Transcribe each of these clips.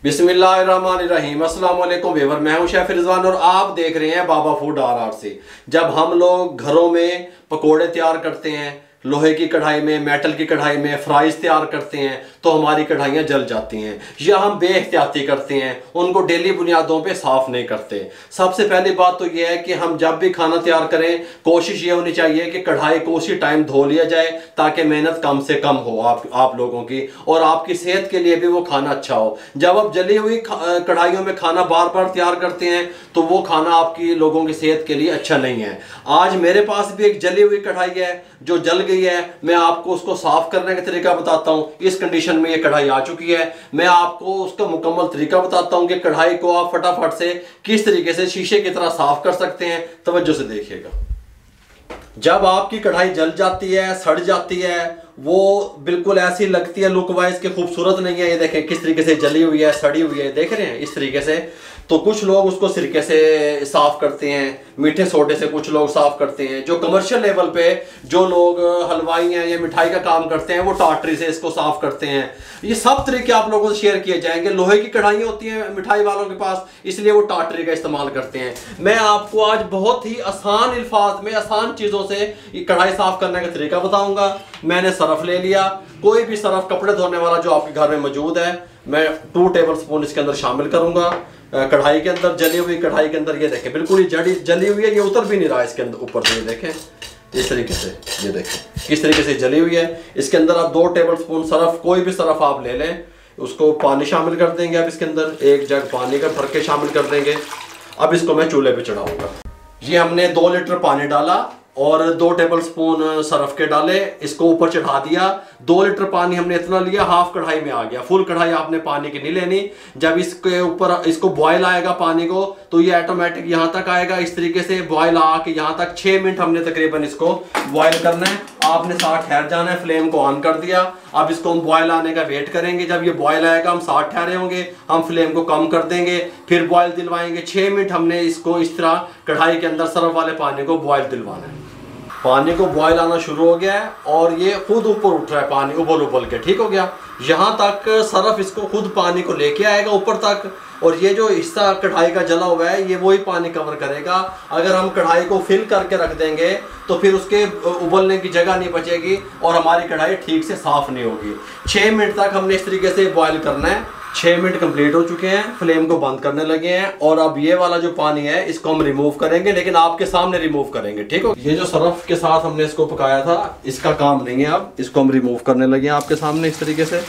बिस्मिल्लाहिर्रहमानिर्रहीम। अस्सलाम वालेकुम व्यूअर, मैं हूं शेफ रिजवान और आप देख रहे हैं बाबा फूड RRC। जब हम लोग घरों में पकोड़े तैयार करते हैं, लोहे की कढ़ाई में, मेटल की कढ़ाई में फ्राइज तैयार करते हैं तो हमारी कढ़ाइयाँ जल जाती हैं या हम बेएहतियाती करते हैं, उनको डेली बुनियादों पे साफ़ नहीं करते। सबसे पहली बात तो यह है कि हम जब भी खाना तैयार करें कोशिश ये होनी चाहिए कि कढ़ाई को उसी टाइम धो लिया जाए ताकि मेहनत कम से कम हो आप लोगों की, और आपकी सेहत के लिए भी वो खाना अच्छा हो। जब आप जली हुई कढ़ाइयों में खाना बार बार तैयार करते हैं तो वो खाना आपकी लोगों की सेहत के लिए अच्छा नहीं है। आज मेरे पास भी एक जली हुई कढ़ाई है जो जल गई है, मैं आपको उसको साफ करने का तरीका बताता हूँ। इस कंडीशन में ये कढ़ाई आ चुकी है, मैं आपको उसका मुकम्मल तरीका बताता हूँ कि कढ़ाई को आप फटाफट से किस तरीके से शीशे की तरह साफ कर सकते हैं। तवज्जो से देखिएगा। जब आपकी कढ़ाई जल जाती है, सड़ जाती है, वो बिल्कुल ऐसी लगती है लुक वाइज के खूबसूरत नहीं है। ये देखें किस तरीके से जली हुई है, सड़ी हुई है, देख रहे हैं इस तरीके से। तो कुछ लोग उसको सिरके से साफ करते हैं, मीठे सोडे से कुछ लोग साफ करते हैं। जो कमर्शियल लेवल पे जो लोग हलवाई हैं या मिठाई का काम करते हैं वो टाटरी से इसको साफ करते हैं। ये सब तरीके आप लोगों से शेयर किए जाएंगे। लोहे की कढ़ाई होती हैं मिठाई वालों के पास, इसलिए वो टाटरी का इस्तेमाल करते हैं। मैं आपको आज बहुत ही आसान अल्फाज में, आसान चीज़ों से ये कढ़ाई साफ करने का तरीका बताऊंगा। मैंने सरफ ले लिया, कोई भी सरफ कपड़े धोने वाला जो आपके घर में मौजूद है, मैं 2 टेबल स्पून इसके अंदर शामिल करूंगा। कढ़ाई के अंदर, जली हुई कढ़ाई के अंदर, ये देखें बिल्कुल ही जली हुई है, ये उतर भी नहीं रहा इसके अंदर ऊपर से। ये देखें इस तरीके से, ये देखें किस तरीके से जली हुई है। इसके अंदर आप 2 टेबल स्पून सरफ, कोई भी सरफ आप ले लें, उसको पानी शामिल कर देंगे। आप इसके अंदर 1 जग पानी का भर के शामिल कर देंगे। अब इसको मैं चूल्हे पे चढ़ाऊंगा। ये हमने 2 लीटर पानी डाला और 2 टेबल स्पून सरफ के डाले, इसको ऊपर चढ़ा दिया। 2 लीटर पानी हमने इतना लिया, हाफ कढ़ाई में आ गया। फुल कढ़ाई आपने पानी की नहीं लेनी। जब इसके ऊपर इसको बॉयल आएगा पानी को तो ये ऑटोमेटिक यहाँ तक आएगा। इस तरीके से बॉयल आके यहाँ तक 6 मिनट हमने तकरीबन इसको बॉयल करना है। आपने साथ ठहर जाना है, फ्लेम को ऑन कर दिया। अब इसको हम बॉयल आने का वेट करेंगे। जब ये बॉयल आएगा हम साथ ठहरे होंगे, हम फ्लेम को कम कर देंगे, फिर बॉयल दिलवाएंगे। 6 मिनट हमने इसको इस तरह कढ़ाई के अंदर सरफ वाले पानी को बॉयल दिलवाना है। पानी को बॉयल आना शुरू हो गया है और ये खुद ऊपर उठ रहा है पानी, उबल उबल के। ठीक हो गया। यहाँ तक सरफ इसको खुद पानी को लेके आएगा ऊपर तक, और ये जो हिस्सा कढ़ाई का जला हुआ है ये वही पानी कवर करेगा। अगर हम कढ़ाई को फिल करके रख देंगे तो फिर उसके उबलने की जगह नहीं बचेगी और हमारी कढ़ाई ठीक से साफ नहीं होगी। 6 मिनट तक हमने इस तरीके से बॉयल करना है। 6 मिनट कंप्लीट हो चुके हैं, फ्लेम को बंद करने लगे हैं और अब ये वाला जो पानी है इसको हम रिमूव करेंगे, लेकिन आपके सामने रिमूव करेंगे। ठीक हो। ये जो सरफ के साथ हमने इसको पकाया था इसका काम नहीं है, अब इसको हम रिमूव करने लगे हैं आपके सामने इस तरीके से।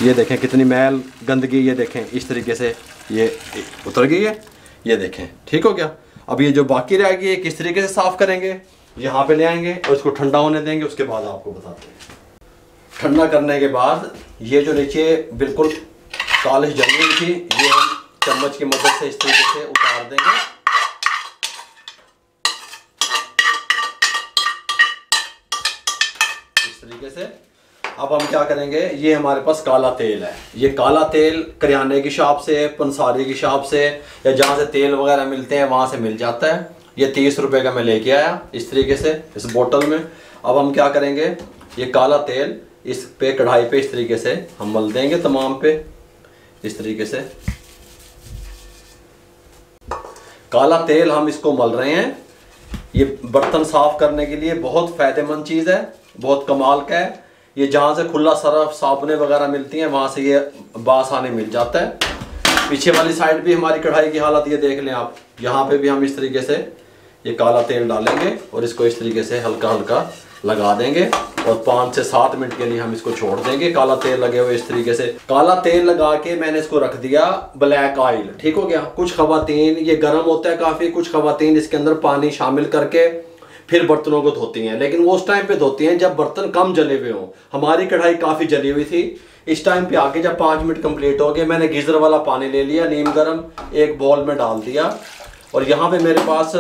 ये देखें कितनी मैल गंदगी, ये देखें इस तरीके से ये उतर गई है, ये देखें। ठीक हो गया। अब ये जो बाकी रह गई है किस तरीके से साफ करेंगे, यहाँ पे ले आएंगे और इसको ठंडा होने देंगे, उसके बाद आपको बताते हैं। ठंडा करने के बाद ये जो नीचे बिल्कुल कालिश जमी हुई थी ये हम चम्मच की मदद से इस तरीके से उतार देंगे। इस तरीके से अब हम क्या करेंगे, ये हमारे पास काला तेल है। ये काला तेल करियाने की शॉप से, पंसारी की शॉप से या जहाँ से तेल वगैरह मिलते हैं वहाँ से मिल जाता है। ये 30 रुपए का मैं लेके आया इस तरीके से इस बोतल में। अब हम क्या करेंगे, ये काला तेल इस पे कढ़ाई पे इस तरीके से हम मल देंगे तमाम पे इस तरीके से। काला तेल हम इसको मल रहे हैं। ये बर्तन साफ करने के लिए बहुत फायदेमंद चीज़ है, बहुत कमाल का है। ये जहाँ से खुला सरफ साबुनें वगैरह मिलती हैं वहाँ से ये बासानी मिल जाता है। पीछे वाली साइड भी हमारी कढ़ाई की हालत ये देख लें आप। यहाँ पे भी हम इस तरीके से ये काला तेल डालेंगे और इसको इस तरीके से हल्का हल्का लगा देंगे और 5 से 7 मिनट के लिए हम इसको छोड़ देंगे काला तेल लगे हुए इस तरीके से। काला तेल लगा के मैंने इसको रख दिया ब्लैक ऑयल। ठीक हो गया। कुछ खवातीन, ये गर्म होता है काफ़ी, कुछ खवातीन इसके अंदर पानी शामिल करके फिर बर्तनों को धोती हैं, लेकिन वो उस टाइम पे धोती हैं जब बर्तन कम जले हुए हों। हमारी कढ़ाई काफ़ी जली हुई थी। इस टाइम पे आके जब 5 मिनट कंप्लीट हो गए, मैंने गीज़र वाला पानी ले लिया नीम गर्म, एक बॉल में डाल दिया और यहाँ पे मेरे पास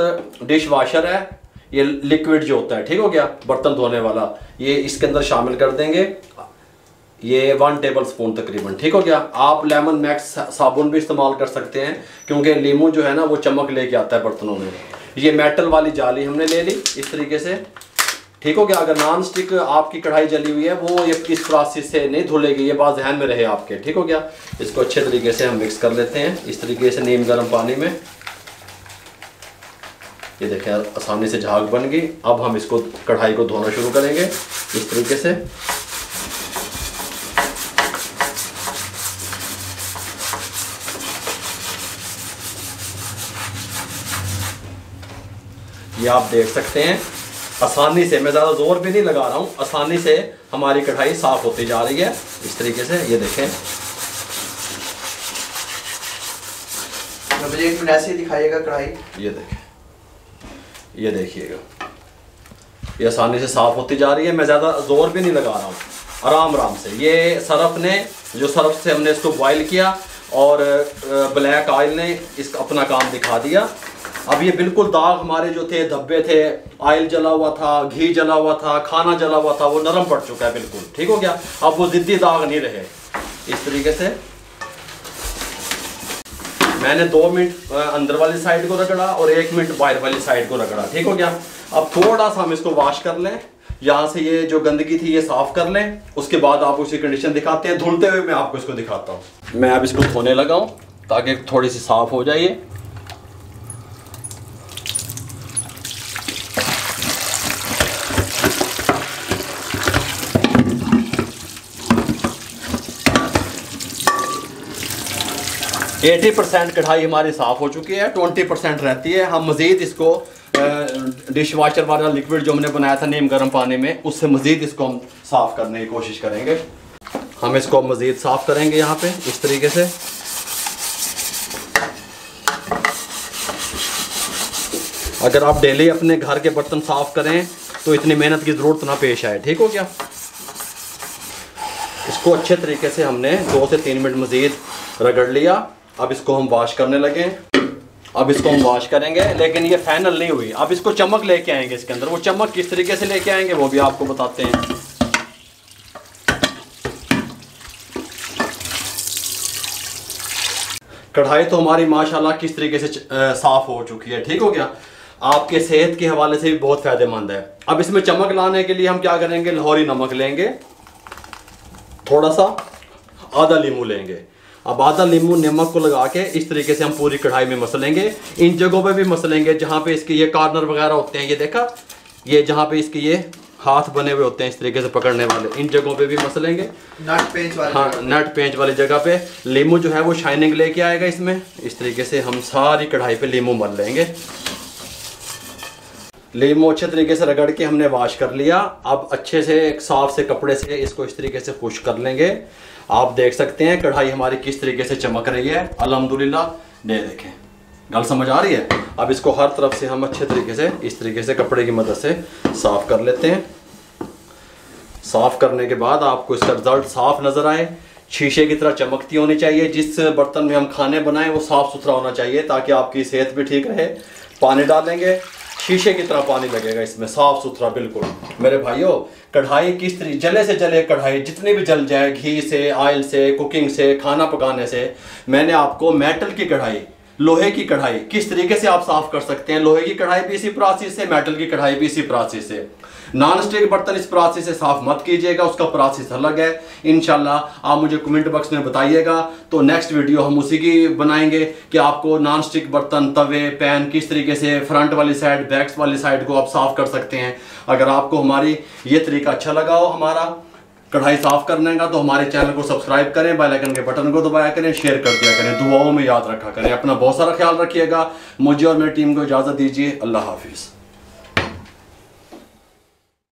डिश वाशर है, ये लिक्विड जो होता है। ठीक हो गया, बर्तन धोने वाला, ये इसके अंदर शामिल कर देंगे। ये 1 टेबल स्पून तकरीबन। ठीक हो गया। आप लेमन मैक्स साबुन भी इस्तेमाल कर सकते हैं क्योंकि लीमू जो है ना वो चमक लेके आता है बर्तनों में। ये मेटल वाली जाली हमने ले ली इस तरीके से। ठीक हो गया। अगर नॉन स्टिक आपकी कढ़ाई जली हुई है वो ये इस प्रोसेस से नहीं धुलेगी, ये बात ध्यान में रहे आपके, ठीक हो गया। इसको अच्छे तरीके से हम मिक्स कर लेते हैं इस तरीके से नीम गर्म पानी में। ये देखें आसानी से झाग बन गई। अब हम इसको कढ़ाई को धोना शुरू करेंगे इस तरीके से। ये आप देख सकते हैं आसानी से, मैं ज़्यादा जोर भी नहीं लगा रहा हूँ, आसानी से हमारी कढ़ाई साफ होती जा रही है इस तरीके से। ये देखें, मुझे 1 मिनट ऐसे ही दिखाइएगा कढ़ाई। ये देखें, ये देखिएगा, ये आसानी से साफ होती जा रही है। मैं ज़्यादा जोर भी नहीं लगा रहा हूँ, आराम आराम से। ये सरफ ने, जो सरफ से हमने इसको बॉयल किया और ब्लैक ऑयल ने इसका अपना काम दिखा दिया। अब ये बिल्कुल दाग हमारे जो थे, धब्बे थे, ऑयल जला हुआ था, घी जला हुआ था, खाना जला हुआ था, वो नरम पड़ चुका है बिल्कुल, ठीक हो गया। अब वो जिद्दी दाग नहीं रहे इस तरीके से। मैंने 2 मिनट अंदर वाली साइड को रगड़ा और 1 मिनट बाहर वाली साइड को रगड़ा, ठीक हो गया। अब थोड़ा सा हम इसको वॉश कर लें, यहाँ से ये जो गंदगी थी ये साफ कर लें। उसके बाद आपको उसकी कंडीशन दिखाते हैं। धुलते हुए मैं आपको इसको दिखाता हूँ। मैं अब इसको धोने लगा हूँ ताकि थोड़ी सी साफ हो जाए। ये 80% कढ़ाई हमारी साफ़ हो चुकी है, 20% रहती है। हम मज़ीद इसको डिश वाशर वाला लिक्विड जो हमने बनाया था नीम गर्म पानी में, उससे मज़ीद इसको हम साफ़ करने की कोशिश करेंगे। हम इसको मज़ीद साफ़ करेंगे यहाँ पे इस तरीके से। अगर आप डेली अपने घर के बर्तन साफ़ करें तो इतनी मेहनत की ज़रूरत ना पेश आए, ठीक हो गया। इसको अच्छे तरीके से हमने 2 से 3 मिनट मज़ीद रगड़ लिया। अब इसको हम वॉश करने लगे। अब इसको हम वॉश करेंगे, लेकिन ये फाइनल नहीं हुई। अब इसको चमक लेके आएंगे इसके अंदर। वो चमक किस तरीके से लेके आएंगे वो भी आपको बताते हैं। कढ़ाई तो हमारी माशाल्लाह किस तरीके से साफ हो चुकी है, ठीक हो गया। आपके सेहत के हवाले से भी बहुत फायदेमंद है। अब इसमें चमक लाने के लिए हम क्या करेंगे, लाहौरी नमक लेंगे, थोड़ा सा आधा नींबू लेंगे। अब आधा नींबू नमक को लगा के इस तरीके से हम पूरी कढ़ाई में मसलेंगे। इन जगहों पे भी मसलेंगे जहाँ पे इसके ये कॉर्नर वगैरह होते हैं, ये देखा, ये जहाँ पे इसके ये हाथ बने हुए होते हैं इस तरीके से पकड़ने वाले, इन जगहों पे भी मसलेंगे। नट पेंच वाले, हाँ, नट पेंच वाली जगह पे नींबू जो है वो शाइनिंग लेके आएगा इसमें। इस तरीके से हम सारी कढ़ाई पे नींबू मल लेंगे। नींबू अच्छे तरीके से रगड़ के हमने वॉश कर लिया। अब अच्छे से एक साफ से कपड़े से इसको इस तरीके से खुश कर लेंगे। आप देख सकते हैं कढ़ाई हमारी किस तरीके से चमक रही है, अल्हम्दुलिल्लाह। ये देखें, गल समझ आ रही है। अब इसको हर तरफ से हम अच्छे तरीके से इस तरीके से कपड़े की मदद से साफ कर लेते हैं। साफ करने के बाद आपको इसका रिजल्ट साफ नजर आए, शीशे की तरह चमकती होनी चाहिए। जिस बर्तन में हम खाने बनाएं वो साफ सुथरा होना चाहिए ताकि आपकी सेहत भी ठीक रहे। पानी डालेंगे, शीशे की तरह पानी लगेगा इसमें, साफ सुथरा बिल्कुल। मेरे भाइयों, कढ़ाई किस तरीके जले से जले कढ़ाई जितनी भी जल जाए, घी से, ऑयल से, कुकिंग से, खाना पकाने से, मैंने आपको मेटल की कढ़ाई, लोहे की कढ़ाई किस तरीके से आप साफ कर सकते हैं। लोहे की कढ़ाई भी इसी प्रोसेस से, मेटल की कढ़ाई भी इसी प्रोसेस से। नॉन स्टिक बर्तन इस प्रोसेस से साफ मत कीजिएगा, उसका प्रोसेस अलग है। इंशाल्लाह आप मुझे कमेंट बॉक्स में बताइएगा, तो नेक्स्ट वीडियो हम उसी की बनाएंगे कि आपको नॉन स्टिक बर्तन, तवे, पैन किस तरीके से फ्रंट वाली साइड, बैक वाली साइड को आप साफ कर सकते हैं। अगर आपको हमारी ये तरीका अच्छा लगा हो हमारा कढ़ाई साफ करने का, तो हमारे चैनल को सब्सक्राइब करें, बेल आइकन के बटन को दबाया करें, शेयर कर दिया करें, दुआओं में याद रखा करें। अपना बहुत सारा ख्याल रखिएगा। मुझे और मेरी टीम को इजाज़त दीजिए। अल्लाह हाफिज़।